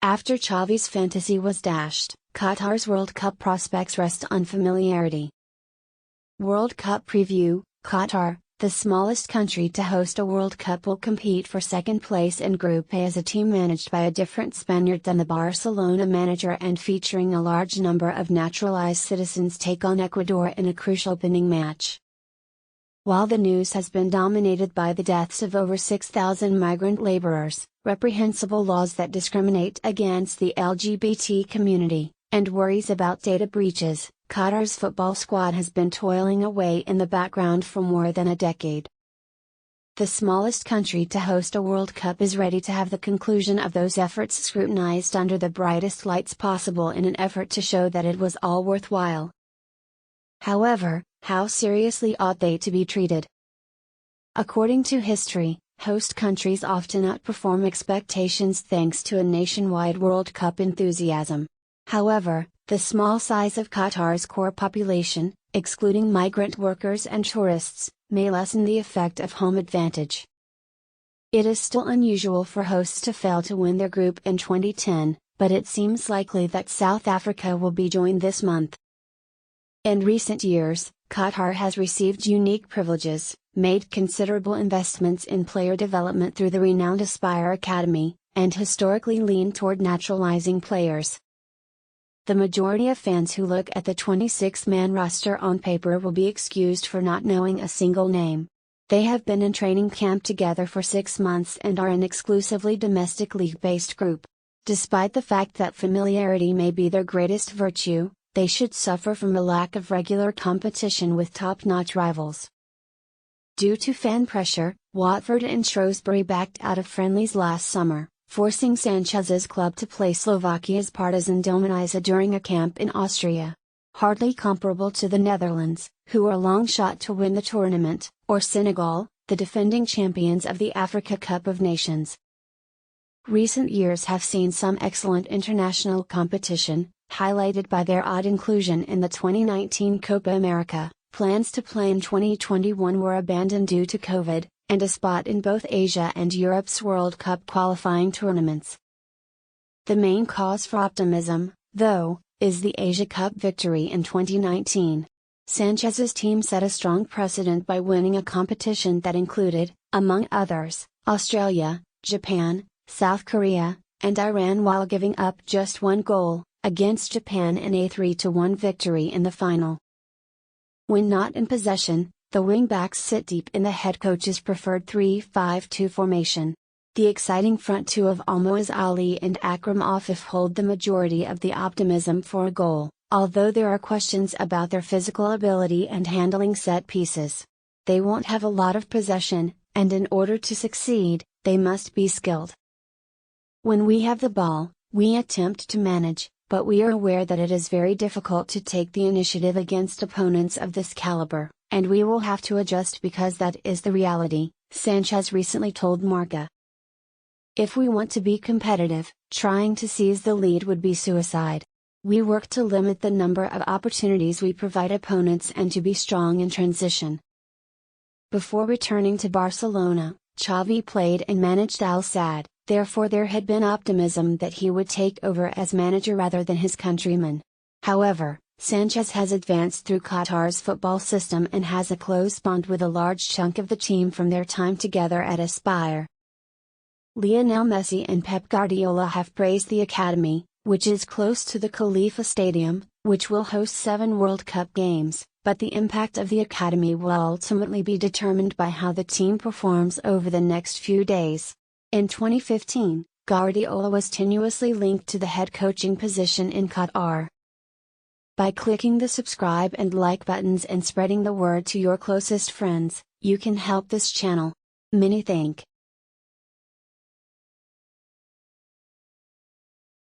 After Xavi's fantasy was dashed, Qatar's World Cup prospects rest on familiarity. World Cup preview: Qatar, the smallest country to host a World Cup, will compete for second place in Group A as a team managed by a different Spaniard than the Barcelona manager and featuring a large number of naturalized citizens take on Ecuador in a crucial opening match. While the news has been dominated by the deaths of over 6,000 migrant laborers, reprehensible laws that discriminate against the LGBT community, and worries about data breaches, Qatar's football squad has been toiling away in the background for more than a decade. The smallest country to host a World Cup is ready to have the conclusion of those efforts scrutinized under the brightest lights possible in an effort to show that it was all worthwhile. However, how seriously ought they to be treated? According to history, host countries often outperform expectations thanks to a nationwide World Cup enthusiasm. However, the small size of Qatar's core population, excluding migrant workers and tourists, may lessen the effect of home advantage. It is still unusual for hosts to fail to win their group in 2010, but it seems likely that South Africa will be joined this month. In recent years, Qatar has received unique privileges, made considerable investments in player development through the renowned Aspire Academy, and historically leaned toward naturalizing players. The majority of fans who look at the 26-man roster on paper will be excused for not knowing a single name. They have been in training camp together for 6 months and are an exclusively domestic league-based group. Despite the fact that familiarity may be their greatest virtue, they should suffer from a lack of regular competition with top-notch rivals. Due to fan pressure, Watford and Shrewsbury backed out of friendlies last summer, forcing Sanchez's club to play Slovakia's Partizan Domaniza during a camp in Austria. Hardly comparable to the Netherlands, who are a long shot to win the tournament, or Senegal, the defending champions of the Africa Cup of Nations. Recent years have seen some excellent international competition, highlighted by their odd inclusion in the 2019 Copa America. Plans to play in 2021 were abandoned due to COVID, and a spot in both Asia and Europe's World Cup qualifying tournaments. The main cause for optimism, though, is the Asia Cup victory in 2019. Sanchez's team set a strong precedent by winning a competition that included, among others, Australia, Japan, South Korea, and Iran, while giving up just one goal, against Japan in a 3-1 victory in the final. When not in possession, the wing-backs sit deep in the head coach's preferred 3-5-2 formation. The exciting front two of Almoez Ali and Akram Afif hold the majority of the optimism for a goal, although there are questions about their physical ability and handling set pieces. They won't have a lot of possession, and in order to succeed, they must be skilled. When we have the ball, we attempt to manage, but we are aware that it is very difficult to take the initiative against opponents of this caliber, and we will have to adjust because that is the reality, Sanchez recently told Marca. If we want to be competitive, trying to seize the lead would be suicide. We work to limit the number of opportunities we provide opponents and to be strong in transition. Before returning to Barcelona, Xavi played and managed Al Sadd. Therefore there had been optimism that he would take over as manager rather than his countryman. However, Sanchez has advanced through Qatar's football system and has a close bond with a large chunk of the team from their time together at Aspire. Lionel Messi and Pep Guardiola have praised the academy, which is close to the Khalifa Stadium, which will host 7 World Cup games, but the impact of the academy will ultimately be determined by how the team performs over the next few days. In 2015, Guardiola was tenuously linked to the head coaching position in Qatar. By clicking the subscribe and like buttons and spreading the word to your closest friends, you can help this channel. Many thanks.